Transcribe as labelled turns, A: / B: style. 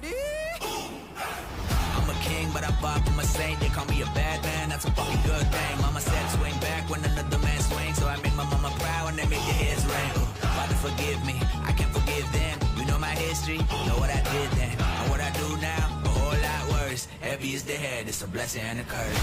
A: party.
B: I'm a king, but I'm far from a saint. They call me a bad man, that's a fucking good thing. Mama said swing back when another man swings, so I made my mama proud when they made the hits ring. Ooh, Father forgive me, I can't forgive them. You know my history, know what I did then, and what I do now, a whole lot worse. Heavy is the head, it's a blessing and a curse.